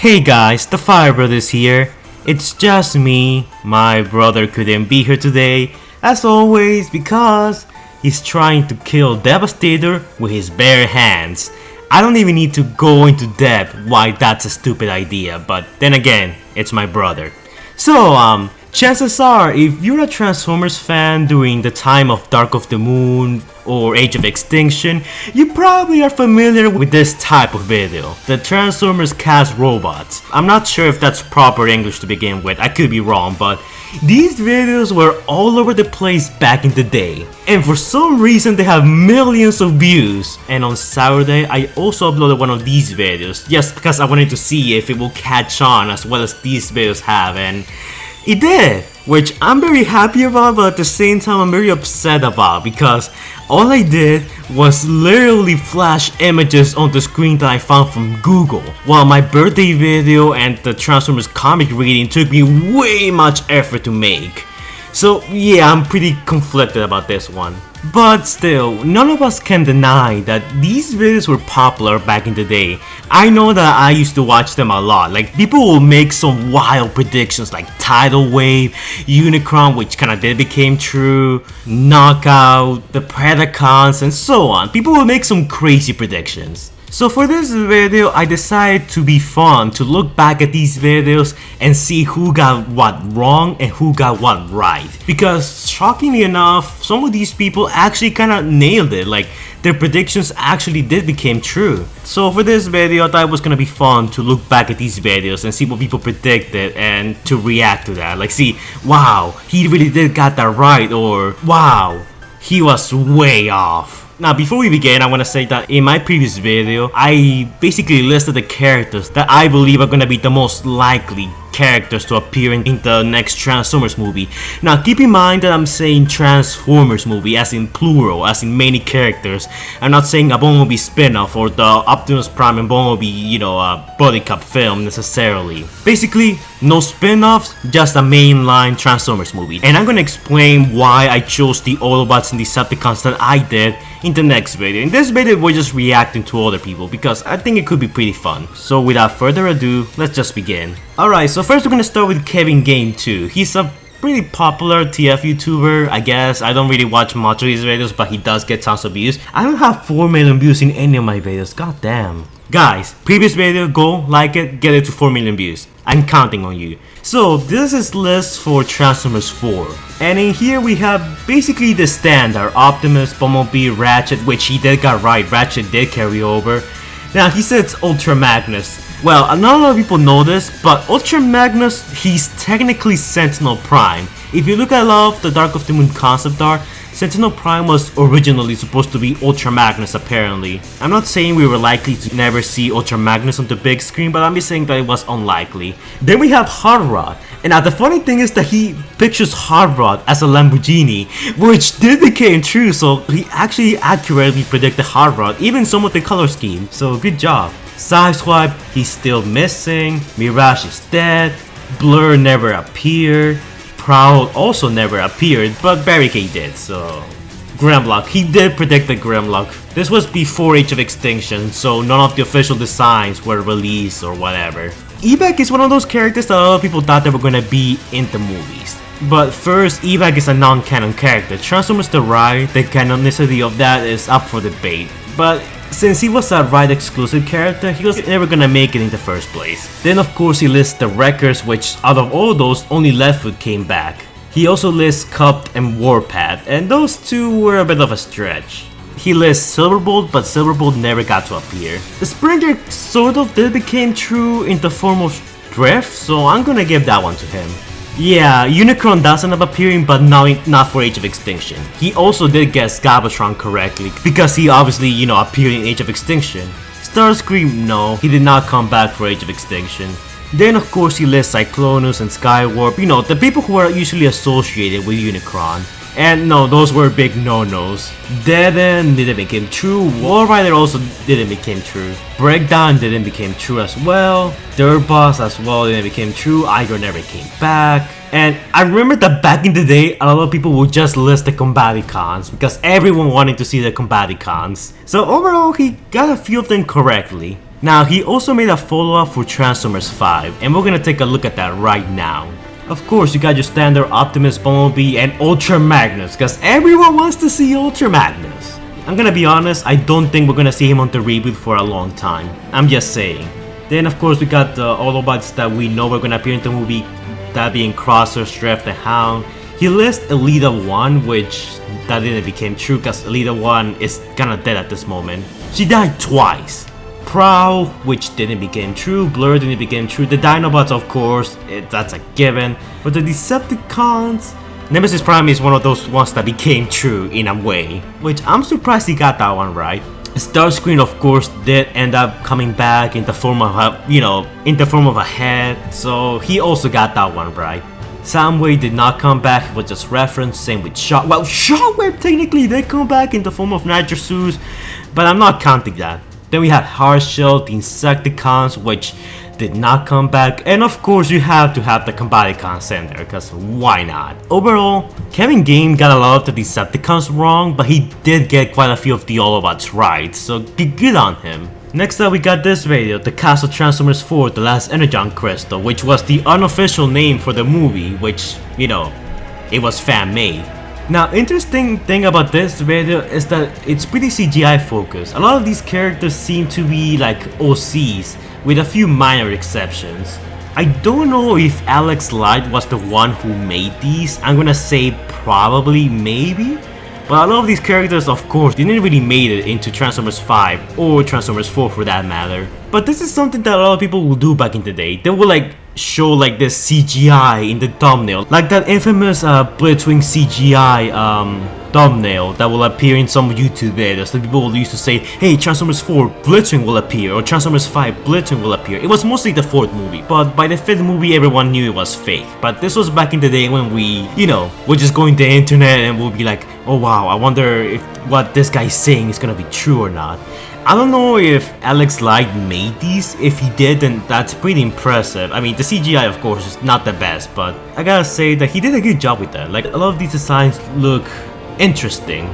Hey guys, the Fire Brothers here. It's just me. My brother couldn't be here today, as always, because he's trying to kill Devastator with his bare hands. I don't even need to go into depth why that's a stupid idea, but then again, it's my brother. So, chances are, if you're a Transformers fan during the time of Dark of the Moon or Age of Extinction, you probably are familiar with this type of video, the Transformers cast robots. I'm not sure if that's proper English to begin with, I could be wrong, but these videos were all over the place back in the day, and for some reason they have millions of views. And on Saturday I also uploaded one of these videos just because I wanted to see if it will catch on as well as these videos have, and it did, which I'm very happy about, but at the same time I'm very upset about, because all I did was literally flash images on the screen that I found from Google, while my birthday video and the Transformers comic reading took me way much effort to make. So yeah, I'm pretty conflicted about this one. But still, none of us can deny that these videos were popular back in the day. I know that I used to watch them a lot. Like, people will make some wild predictions like Tidal Wave, Unicron, which kinda did became true, Knockout, the Predacons, and so on. People will make some crazy predictions. So for this video, I decided to be fun to look back at these videos and see who got what wrong and who got what right. Because shockingly enough, some of these people actually kinda nailed it, like their predictions actually did become true. So for this video, I thought it was gonna be fun to look back at these videos and see what people predicted and to react to that. Like, see, wow, he really did got that right, or wow, he was way off. Now, before we begin, I want to say that in my previous video, I basically listed the characters that I believe are going to be the most likely characters to appear in the next Transformers movie. Now, keep in mind that I'm saying Transformers movie as in plural, as in many characters. I'm not saying a Bumblebee spin-off or the Optimus Prime and Bumblebee, buddy cop film necessarily. Basically, no spin-offs, just a mainline Transformers movie. And I'm gonna explain why I chose the Autobots and Decepticons that I did in the next video. In this video, we're just reacting to other people because I think it could be pretty fun. So without further ado, let's just begin. Alright, so first we're gonna start with Kevin Game 2. He's a pretty popular TF YouTuber, I guess. I don't really watch much of his videos, but he does get tons of views. I don't have 4 million views in any of my videos, god damn. Guys, previous video, go like it, get it to 4 million views. I'm counting on you. So this is list for Transformers 4. And in here we have basically the standard Optimus, Bumblebee, Ratchet, which he did got right, Ratchet did carry over. Now he says Ultra Magnus. Well, not a lot of people know this, but Ultra Magnus, he's technically Sentinel Prime. If you look at a lot of the Dark of the Moon concept art, Sentinel Prime was originally supposed to be Ultra Magnus apparently. I'm not saying we were likely to never see Ultra Magnus on the big screen, but I'm just saying that it was unlikely. Then we have Hot Rod, and now the funny thing is that he pictures Hot Rod as a Lamborghini, which did become true, so he actually accurately predicted Hot Rod, even some of the color scheme, so good job. Sideswipe, he's still missing, Mirage is dead, Blur never appeared, Prowl also never appeared, but Barricade did, so... Grimlock, he did predict the Grimlock. This was before Age of Extinction, so none of the official designs were released or whatever. Evac is one of those characters that a lot of people thought they were gonna be in the movies. But first, Evac is a non-canon character. Transformers The Ride, the canonicity of that is up for debate. But since he was a Ride exclusive character, he was never gonna make it in the first place. Then of course he lists the Wreckers, which out of all those, only Leftfoot came back. He also lists Cupped and Warpath, and those two were a bit of a stretch. He lists Silverbolt, but Silverbolt never got to appear. The Springer sort of did become true in the form of Drift, so I'm gonna give that one to him. Yeah, Unicron does end up appearing, but not for Age of Extinction. He also did guess Cybertron correctly, because he obviously, appeared in Age of Extinction. Starscream, no, he did not come back for Age of Extinction. Then of course he lists Cyclonus and Skywarp, the people who are usually associated with Unicron. And no, those were big no-nos. Dead End didn't become true, Wall Rider also didn't become true. Breakdown didn't become true as well. Dirt Boss as well didn't become true, Igor never came back. And I remember that back in the day, a lot of people would just list the Combaticons because everyone wanted to see the Combaticons. So overall, he got a few of them correctly. Now, he also made a follow-up for Transformers 5, and we're gonna take a look at that right now. Of course, you got your standard Optimus, Bumblebee, and Ultra Magnus, cause everyone wants to see Ultra Magnus. I'm gonna be honest, I don't think we're gonna see him on the reboot for a long time. I'm just saying. Then of course we got the Autobots that we know are gonna appear in the movie, that being Crosser, Strife, the Hound. He lists Elita 1, which that didn't become true because Elita 1 is kinda dead at this moment. She died twice. Prowl, which didn't become true, Blur didn't become true, the Dinobots of course, that's a given, but the Decepticons, Nemesis Prime is one of those ones that became true in a way, which I'm surprised he got that one right. Starscream of course did end up coming back in the form of a, in the form of a head, so he also got that one right. Soundwave did not come back, it was just referenced, same with well, Shockwave technically did come back in the form of Nitrosuits, but I'm not counting that. Then we had Hardshell, the Insecticons, which did not come back, and of course you have to have the Combaticons in there, because why not? Overall, Kevin Game got a lot of the Decepticons wrong, but he did get quite a few of the Autobots right, so good on him. Next up we got this video, the cast of Transformers 4, The Last Energon Crystal, which was the unofficial name for the movie, which, it was fan-made. Now, interesting thing about this video is that it's pretty CGI focused. A lot of these characters seem to be like OCs, with a few minor exceptions. I don't know if Alex Light was the one who made these. I'm gonna say probably, maybe. But a lot of these characters, of course, didn't really made it into Transformers 5 or Transformers 4 for that matter. But this is something that a lot of people will do back in the day. They will show this CGI in the thumbnail, like that infamous Blitzwing CGI thumbnail that will appear in some YouTube videos. So people will used to say, hey, Transformers 4 Blitzwing will appear, or Transformers 5 Blitzwing will appear. It was mostly the fourth movie, but by the fifth movie everyone knew it was fake. But this was back in the day when we, we're just going to the internet and we'll be like, oh wow, I wonder if what this guy's saying is gonna be true or not. I don't know if Alex Light made these. If he did, then that's pretty impressive. I mean, the CGI of course is not the best, but I gotta say that he did a good job with that. Like, a lot of these designs look interesting.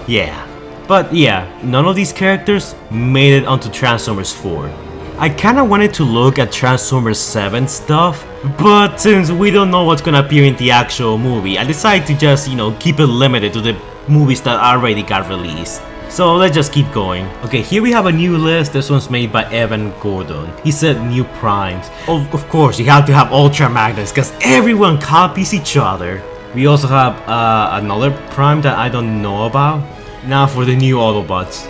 Yeah. But yeah, none of these characters made it onto Transformers 4. I kinda wanted to look at Transformers 7 stuff, but since we don't know what's gonna appear in the actual movie, I decided to just, keep it limited to the movies that already got released. So let's just keep going. Okay, here we have a new list. This one's made by Evan Gordon. He said new primes. Of course, you have to have Ultra Magnus because everyone copies each other. We also have another prime that I don't know about. Now for the new Autobots.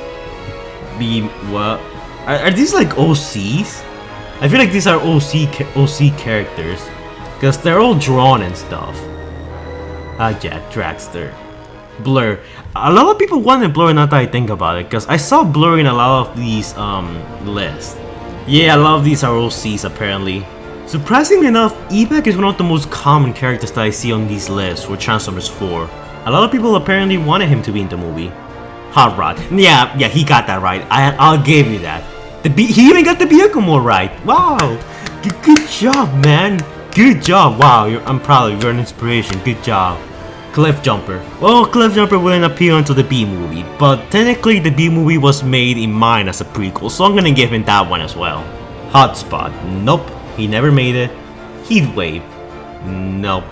What? Are these like OCs? I feel like these are OC characters because they're all drawn and stuff. Jack Dragster. Blur. A lot of people wanted Blur now that I think about it, because I saw Blur in a lot of these lists. Yeah, a lot of these are OCs apparently. Surprisingly enough, Evac is one of the most common characters that I see on these lists for Transformers 4. A lot of people apparently wanted him to be in the movie. Hot Rod. Yeah, he got that right. I'll give you that. He even got the vehicle more right. Wow. Good job, man. Good job. Wow, I'm proud of you. You're an inspiration. Good job. Cliff Jumper. Well, Cliff Jumper wouldn't appear until the B movie, but technically the B movie was made in mind as a prequel, so I'm gonna give him that one as well. Hotspot. Nope, he never made it. Heatwave. Nope.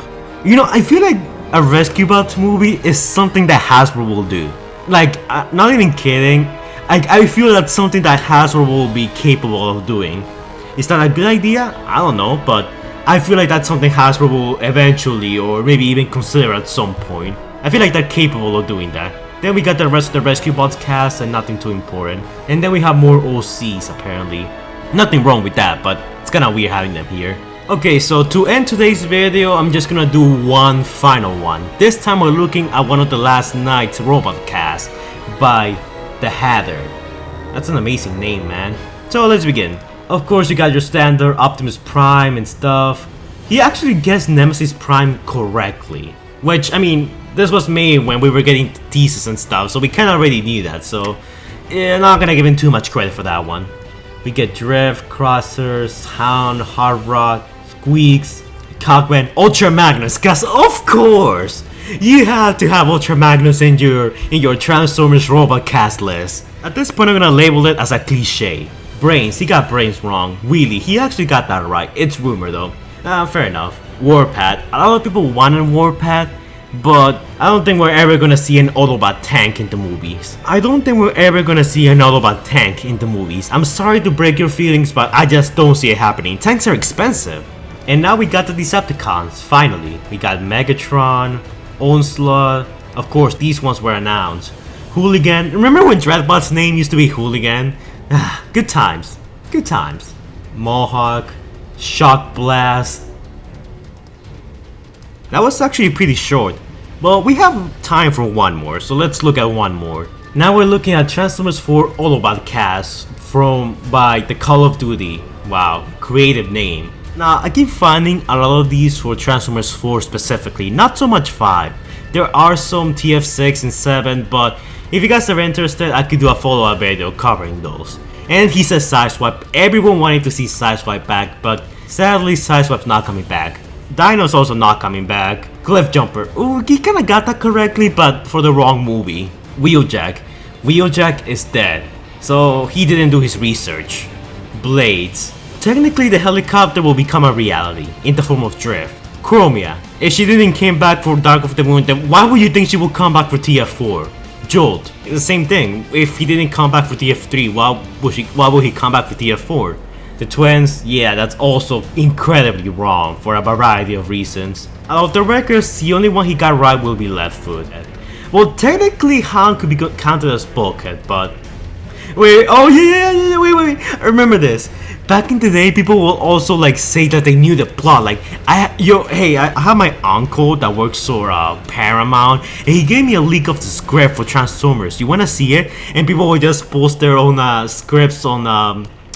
I feel like a Rescue Bots movie is something that Hasbro will do. Like, not even kidding. I feel that's something that Hasbro will be capable of doing. Is that a good idea? I don't know, but I feel like that's something Hasbro will eventually, or maybe even consider at some point. I feel like they're capable of doing that. Then we got the rest of the Rescue Bots cast and nothing too important. And then we have more OCs apparently. Nothing wrong with that, but it's kinda weird having them here. Okay, so to end today's video, I'm just gonna do one final one. This time we're looking at one of the Last Knight's robot cast by The Hatter. That's an amazing name, man. So let's begin. Of course, you got your standard Optimus Prime and stuff. He actually guessed Nemesis Prime correctly. Which, I mean, this was made when we were getting teases and stuff, so we kinda already knew that, so yeah, not gonna give him too much credit for that one. We get Drift, Crossers, Hound, Hard Rod, Squeaks, Cogman, Ultra Magnus, cause of course! You have to have Ultra Magnus in your Transformers robot cast list. At this point I'm gonna label it as a cliche. Brains, he got brains wrong. Really, he actually got that right. It's rumor though. Fair enough. Warpath. A lot of people wanted Warpath, but I don't think we're ever gonna see an Autobot tank in the movies. I'm sorry to break your feelings, but I just don't see it happening. Tanks are expensive. And now we got the Decepticons, finally. We got Megatron, Onslaught. Of course, these ones were announced. Hooligan. Remember when Dreadbot's name used to be Hooligan? Good times. Good times. Mohawk. Shock Blast. That was actually pretty short. But we have time for one more, so let's look at one more. Now we're looking at Transformers 4 Autobot cast by the Call of Duty. Wow, creative name. Now I keep finding a lot of these for Transformers 4 specifically, not so much 5. There are some TF6 and 7, but if you guys are interested, I could do a follow-up video covering those. And he says Sideswipe. Everyone wanted to see Sideswipe back, but sadly Sideswipe's not coming back. Dino's also not coming back. Cliffjumper. Ooh, he kinda got that correctly, but for the wrong movie. Wheeljack. Wheeljack is dead, so he didn't do his research. Blades. Technically the helicopter will become a reality, in the form of Drift. Chromia. If she didn't came back for Dark of the Moon, then why would you think she will come back for TF4? Jolt. It's the same thing. If he didn't come back for TF3, why would he come back for TF4? The twins, yeah, that's also incredibly wrong for a variety of reasons. Out of the records, the only one he got right will be Left Foot. Well, technically Han could be counted as bulkhead, but... Wait, oh yeah, wait, remember this. Back in the day, people will also like say that they knew the plot. Like, I have my uncle that works for Paramount, and he gave me a leak of the script for Transformers. You wanna see it? And people will just post their own scripts on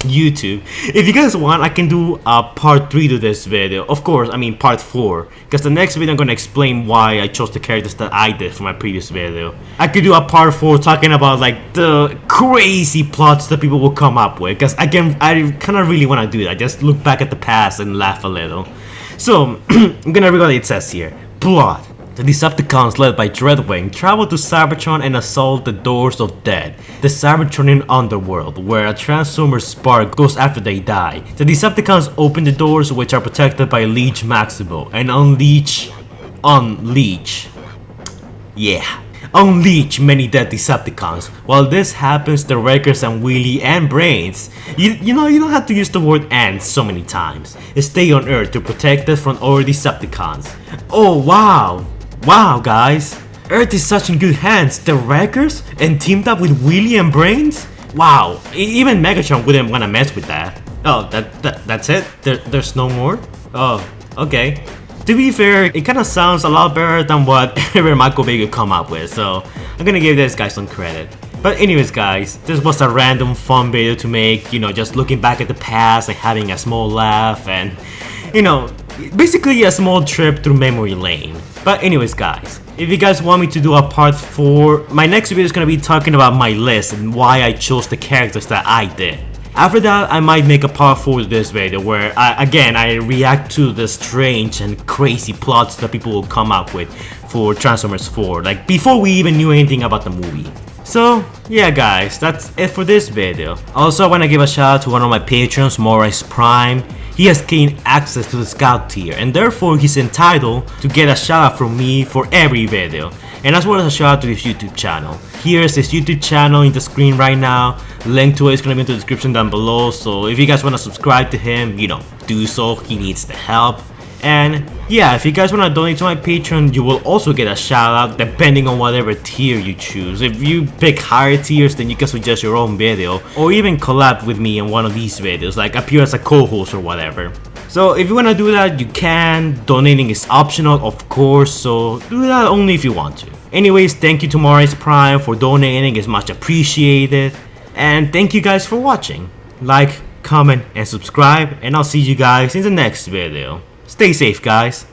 YouTube. If you guys want, I can do a part 3 to this video. Of course, I mean part 4, because the next video I'm gonna explain why I chose the characters that I did for my previous video. I could do a part 4 talking about like the crazy plots that people will come up with, because I kind of really want to do that. Just look back at the past and laugh a little. So I'm gonna read what it says here. Plot. The Decepticons, led by Dreadwing, travel to Cybertron and assault the Doors of Death, the Cybertronian underworld, where a Transformer spark goes after they die. The Decepticons open the doors, which are protected by Leech Maximo, and unleash many dead Decepticons. While this happens, the Wreckers and Wheelie and Brains, you know, you don't have to use the word "and" so many times, stay on Earth to protect us from other Decepticons. Oh wow! Wow, guys, Earth is such in good hands. The Wreckers and teamed up with Wheelie and Brains? Wow, even Megatron wouldn't want to mess with that. Oh, that's it? There's no more? Oh, okay. To be fair, it kind of sounds a lot better than what Michael Bay could come up with, so I'm gonna give this guy some credit. But anyways guys, this was a random fun video to make, you know, just looking back at the past and having a small laugh and, you know, basically a small trip through memory lane. But anyways guys, if you guys want me to do a part 4, my next video is gonna be talking about my list and why I chose the characters that I did. After that, I might make a part 4 to this video where I react to the strange and crazy plots that people will come up with for Transformers 4, like before we even knew anything about the movie. So yeah guys, that's it for this video. Also, I want to give a shout out to one of my patrons, Morris Prime. He has gained access to the Scout tier, and therefore he's entitled to get a shout out from me for every video. And as well as a shout out to his YouTube channel. Here's his YouTube channel in the screen right now. Link to it is gonna be in the description down below. So if you guys wanna subscribe to him, you know, do so. He needs the help. And yeah, if you guys wanna donate to my Patreon, you will also get a shout out depending on whatever tier you choose. If you pick higher tiers, then you can suggest your own video, or even collab with me in one of these videos, like appear as a co-host or whatever. So if you wanna do that, you can. Donating is optional, of course, so do that only if you want to. Anyways, thank you to Morris Prime for donating, it's much appreciated. And thank you guys for watching. Like, comment, and subscribe, and I'll see you guys in the next video. Stay safe, guys.